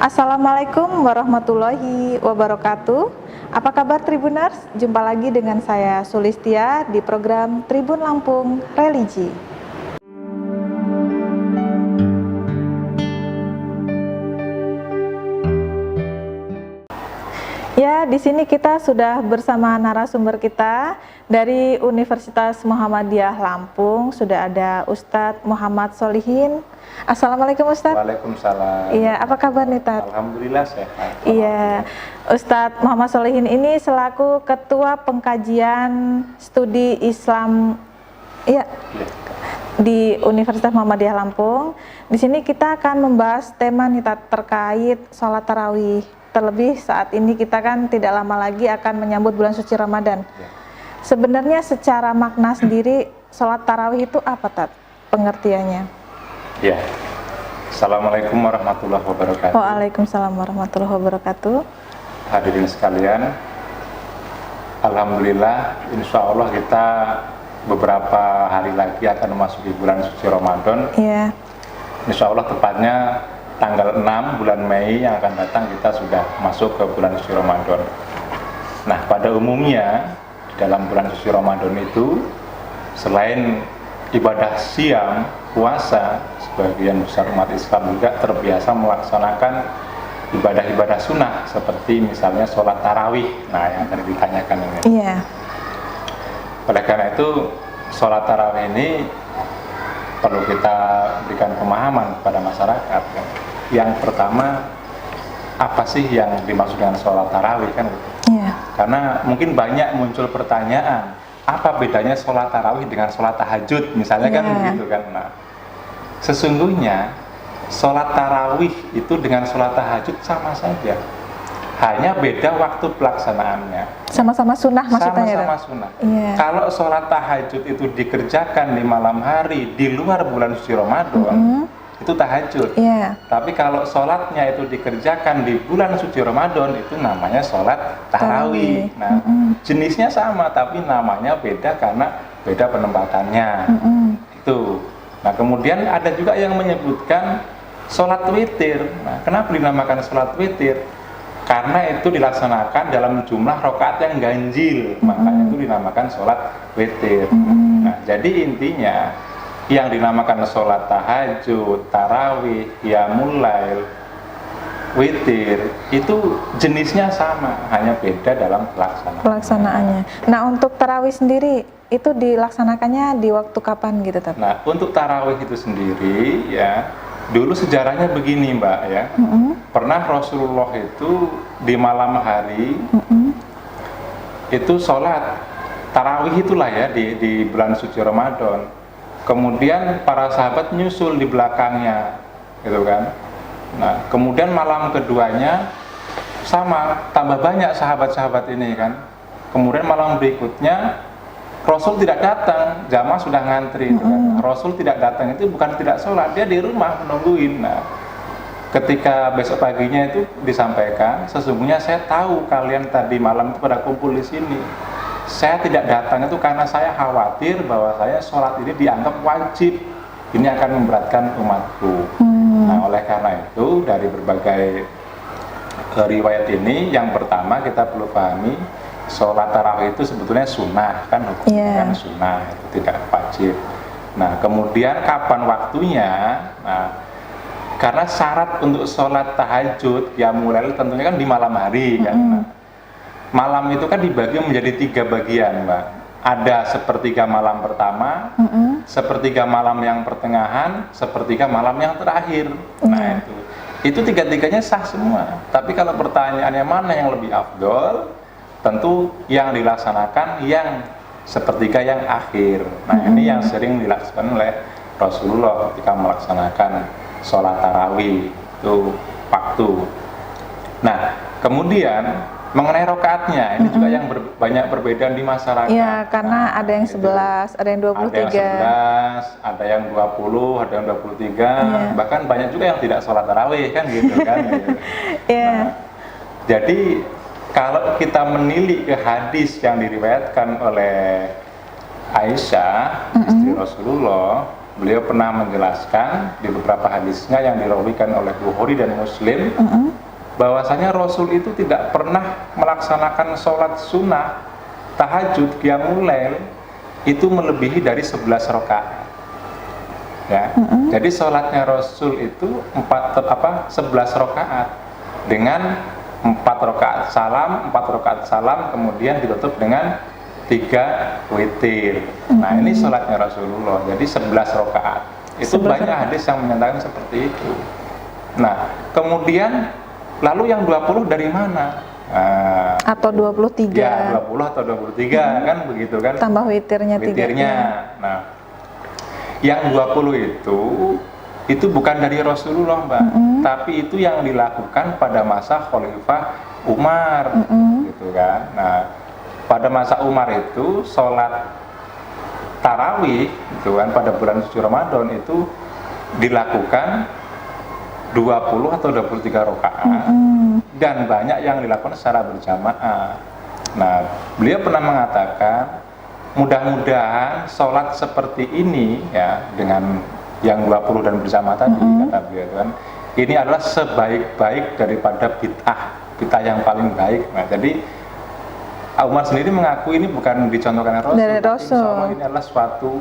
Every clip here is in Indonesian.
Assalamualaikum warahmatullahi wabarakatuh. Apa kabar Tribuners? Jumpa lagi dengan saya Sulistia di program Tribun Lampung Religi. Ya, di sini kita sudah bersama narasumber kita dari Universitas Muhammadiyah Lampung. Sudah ada Ustadz Muhammad Solihin. Assalamualaikum Ustadz. Waalaikumsalam. Iya, apa kabar nih Tat? Alhamdulillah sehat. Iya, Ustadz Muhammad Solihin ini selaku Ketua Pengkajian Studi Islam, iya, di Universitas Muhammadiyah Lampung. Di sini kita akan membahas tema nih Tat, terkait sholat tarawih. Terlebih saat ini kita kan tidak lama lagi akan menyambut bulan suci Ramadan. Ya. Sebenarnya secara makna sendiri sholat tarawih itu apa Tat? Pengertiannya? Ya. Assalamualaikum warahmatullahi wabarakatuh. Waalaikumsalam warahmatullahi wabarakatuh. Hadirin sekalian, alhamdulillah, insya Allah kita beberapa hari lagi akan memasuki bulan suci Ramadan. Iya. Insya Allah tepatnya tanggal 6 bulan Mei yang akan datang kita sudah masuk ke bulan suci Ramadan. Nah, pada umumnya di dalam bulan suci Ramadan itu selain ibadah siam, puasa, sebagian besar umat Islam juga terbiasa melaksanakan ibadah-ibadah sunnah seperti misalnya sholat tarawih. Nah, yang tadi ditanyakan ini. Iya. Oleh karena itu sholat tarawih ini perlu kita berikan pemahaman kepada masyarakat. Yang pertama, apa sih yang dimaksud dengan sholat tarawih kan? Iya. Karena mungkin banyak muncul pertanyaan, apa bedanya sholat tarawih dengan sholat tahajud misalnya kan begitu kan? Nah, sesungguhnya sholat tarawih itu dengan sholat tahajud sama saja, hanya beda waktu pelaksanaannya. Sama-sama sunnah maksudnya ya? Sama-sama sunnah. Iya. Kalau sholat tahajud itu dikerjakan di malam hari di luar bulan suci Ramadan, itu tahajud. Iya. Tapi kalau sholatnya itu dikerjakan di bulan suci Ramadan, itu namanya sholat tarawih. Nah, jenisnya sama tapi namanya beda karena beda penempatannya. Itu. Nah, kemudian ada juga yang menyebutkan sholat witir. Nah, kenapa dinamakan sholat witir? Karena itu dilaksanakan dalam jumlah rakaat yang ganjil, makanya itu dinamakan sholat witir. Nah, jadi intinya yang dinamakan sholat tahajud, tarawih, qiyamul lail, witir itu jenisnya sama, hanya beda dalam Pelaksanaannya. Nah, untuk tarawih sendiri itu dilaksanakannya di waktu kapan gitu Tat? Nah, untuk tarawih itu sendiri ya, dulu sejarahnya begini Mbak ya. Pernah Rasulullah itu di malam hari itu sholat tarawih itulah ya di bulan suci Ramadan. Kemudian para sahabat nyusul di belakangnya, gitu kan. Nah, kemudian malam keduanya sama, tambah banyak sahabat-sahabat ini kan. Kemudian malam berikutnya Rasul tidak datang, jamaah sudah ngantri. Gitu kan. Rasul tidak datang itu bukan tidak sholat, dia di rumah menungguin. Nah, ketika besok paginya itu disampaikan, sesungguhnya saya tahu kalian tadi malam itu pada kumpul di sini. Saya tidak datang itu karena saya khawatir bahwa saya sholat ini dianggap wajib. Ini akan memberatkan umatku. Nah, oleh karena itu dari berbagai riwayat ini, yang pertama kita perlu pahami sholat tarawih itu sebetulnya sunnah kan, hukumnya kan sunnah, itu tidak wajib. Nah, kemudian kapan waktunya? Nah, karena syarat untuk sholat tahajud ya mulai tentunya kan di malam hari kan. Nah, malam itu kan dibagi menjadi 3 bagian Mbak. Ada sepertiga malam pertama, sepertiga malam yang pertengahan, sepertiga malam yang terakhir. Nah, itu 3-tiganya sah semua. Tapi kalau pertanyaannya mana yang lebih afdol, tentu yang dilaksanakan yang sepertiga yang akhir. Nah, ini yang sering dilaksanakan oleh Rasulullah ketika melaksanakan sholat tarawih itu waktu. Nah, kemudian mengenai rokaatnya, ini juga yang banyak perbedaan di masyarakat. Iya, karena ada yang 11, ada yang 23. Ada yang 11, ada yang 20, ada yang 23, bahkan banyak juga yang tidak sholat tarawih kan gitu kan. Gitu. Nah, jadi kalau kita menilik ke hadis yang diriwayatkan oleh Aisyah, istri Rasulullah, beliau pernah menjelaskan di beberapa hadisnya yang dirawikan oleh Bukhari dan Muslim, bahwasanya Rasul itu tidak pernah melaksanakan sholat sunnah tahajud qiyamul lail itu melebihi dari 11 rakaat. Ya. Jadi sholatnya Rasul itu 11 rakaat dengan 4 rakaat salam, kemudian ditutup dengan 3 witir. Nah, ini sholatnya Rasulullah. Jadi 11 rakaat. Itu 11 banyak hadis yang menyatakan seperti itu. Nah, kemudian lalu yang 20 dari mana? Nah, Atau 23. ya 20 atau 23 kan begitu kan? Tambah witirnya 3. Witirnya. Nah, yang 20 itu bukan dari Rasulullah, Mbak, tapi itu yang dilakukan pada masa Khalifah Umar, gitu kan. Nah, pada masa Umar itu sholat tarawih, gitu kan, pada bulan suci Ramadan itu dilakukan 20 atau 23 rakaat, dan banyak yang dilakukan secara berjamaah. Nah, beliau pernah mengatakan, mudah-mudahan sholat seperti ini ya, dengan yang 20 dan berjamaah tadi, kata beliau kan, ini adalah sebaik-baik daripada bid'ah yang paling baik. Nah, jadi Umar sendiri mengaku ini bukan dicontohkan Rasul, dari Rasul. Insya Allah ini adalah suatu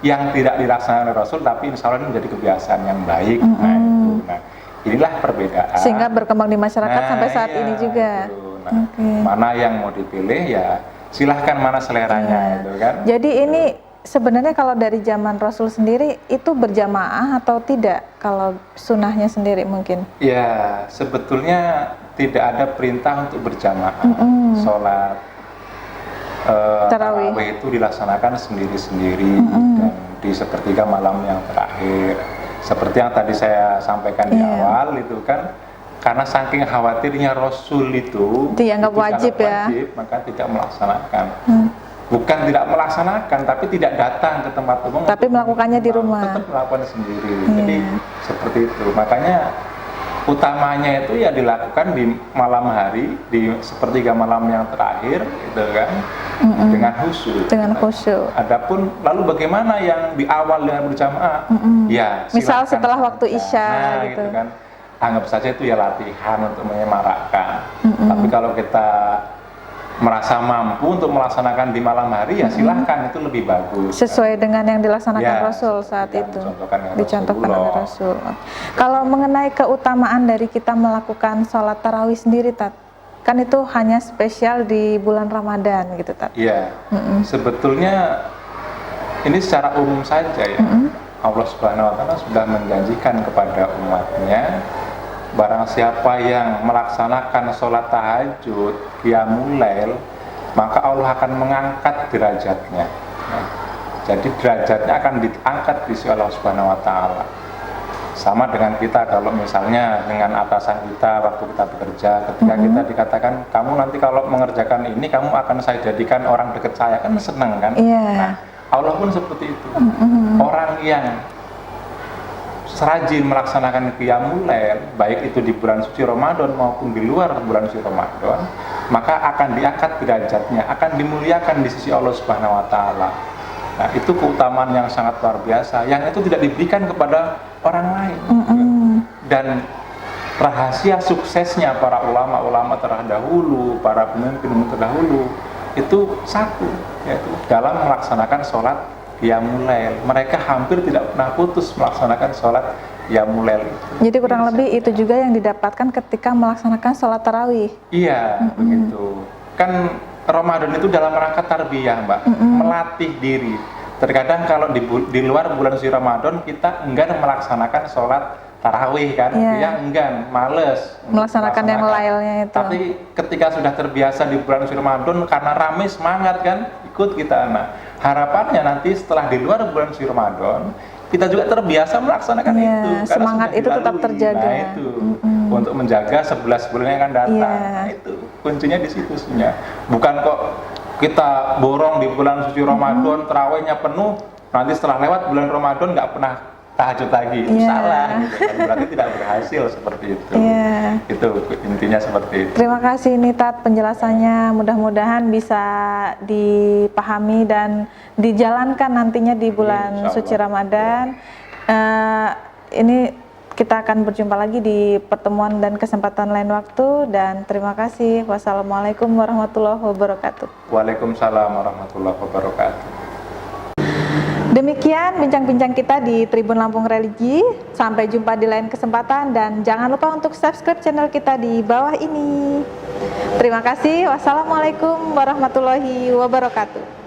yang tidak dilaksanakan oleh Rasul, tapi insya Allah ini menjadi kebiasaan yang baik. Nah, itu. Nah, inilah perbedaan. Sehingga berkembang di masyarakat sampai saat ini juga. Nah, mana yang mau dipilih ya silahkan, mana seleranya, gitu kan. Jadi ini sebenarnya kalau dari zaman Rasul sendiri itu berjamaah atau tidak? Kalau sunnahnya sendiri mungkin? Ya, sebetulnya tidak ada perintah untuk berjamaah. Sholat tarawih itu dilaksanakan sendiri-sendiri dan di sepertiga malam yang terakhir. Seperti yang tadi saya sampaikan di awal itu kan, karena saking khawatirnya Rasul itu dianggap wajib, maka tidak melaksanakan. Bukan tidak melaksanakan, tapi tidak datang ke tempat umum, tapi melakukannya di rumah. Tetap melakukan sendiri. Jadi seperti itu. Makanya utamanya itu ya dilakukan di malam hari, di sepertiga malam yang terakhir, gitu kan, dengan khusyuk. Dengan khusyuk. Adapun lalu bagaimana yang di awal dengan berjamaah? Ya, misal setelah waktu Isya, gitu kan, anggap saja itu ya latihan untuk menyemarakkan. Tapi kalau kita merasa mampu untuk melaksanakan di malam hari, ya silahkan, itu lebih bagus. Sesuai dengan yang dilaksanakan Rasul saat itu. Dicontohkan oleh Rasul. Kalau mengenai keutamaan dari kita melakukan sholat tarawih sendiri, Tat, kan itu hanya spesial di bulan Ramadan gitu, Tat. Iya. Sebetulnya ini secara umum saja ya. Allah Subhanahu wa Ta'ala sudah menjanjikan kepada umatnya, barang siapa yang melaksanakan sholat tahajud, qiyamul lail, maka Allah akan mengangkat derajatnya. Nah, jadi derajatnya akan diangkat di sisi Allah Subhanahu wa Ta'ala. Sama dengan kita, kalau misalnya dengan atasan kita waktu kita bekerja, ketika kita dikatakan, kamu nanti kalau mengerjakan ini, kamu akan saya jadikan orang dekat saya, kan senang kan? Nah, Allah pun seperti itu. Orang yang serajin melaksanakan qiyamul lail, baik itu di bulan suci Ramadan maupun di luar bulan suci Ramadan, maka akan diangkat derajatnya, akan dimuliakan di sisi Allah Subhanahu wa Ta'ala. Nah, itu keutamaan yang sangat luar biasa, yang itu tidak diberikan kepada orang lain. Dan rahasia suksesnya para ulama-ulama terdahulu, para pemimpin terdahulu, itu satu, yaitu dalam melaksanakan sholat qiyamul lail. Mereka hampir tidak pernah putus melaksanakan sholat qiyamul lail itu. Jadi kurang lebih itu juga yang didapatkan ketika melaksanakan sholat tarawih. Iya, begitu. Kan Ramadan itu dalam rangka tarbiyah, Mbak, melatih diri. Terkadang kalau di luar bulan suci Ramadan kita enggan melaksanakan sholat tarawih kan, dia enggan, males melaksanakan yang lainnya itu. Tapi ketika sudah terbiasa di bulan suci Ramadan, karena ramai semangat kan, ikut kita. Nah, harapannya nanti setelah di luar bulan suci Ramadan, kita juga terbiasa melaksanakan itu. Semangat itu tetap terjaga. Nah, itu untuk menjaga 11 bulan yang akan datang. Nah, itu kuncinya di situ sebenarnya. Bukan kok kita borong di bulan suci Ramadan, terawihnya penuh, nanti setelah lewat bulan Ramadan nggak pernah tahajud lagi, itu Iya. salah gitu kan. Berarti tidak berhasil seperti itu. Iya. Itu intinya seperti itu. Terima kasih Tat penjelasannya, mudah-mudahan bisa dipahami dan dijalankan nantinya di bulan Insya Allah. suci Ramadan. Ini kita akan berjumpa lagi di pertemuan dan kesempatan lain waktu, dan terima kasih. Wassalamualaikum warahmatullahi wabarakatuh. Waalaikumsalam warahmatullahi wabarakatuh. Demikian bincang-bincang kita di Tribun Lampung Religi. Sampai jumpa di lain kesempatan, dan jangan lupa untuk subscribe channel kita di bawah ini. Terima kasih. Wassalamualaikum warahmatullahi wabarakatuh.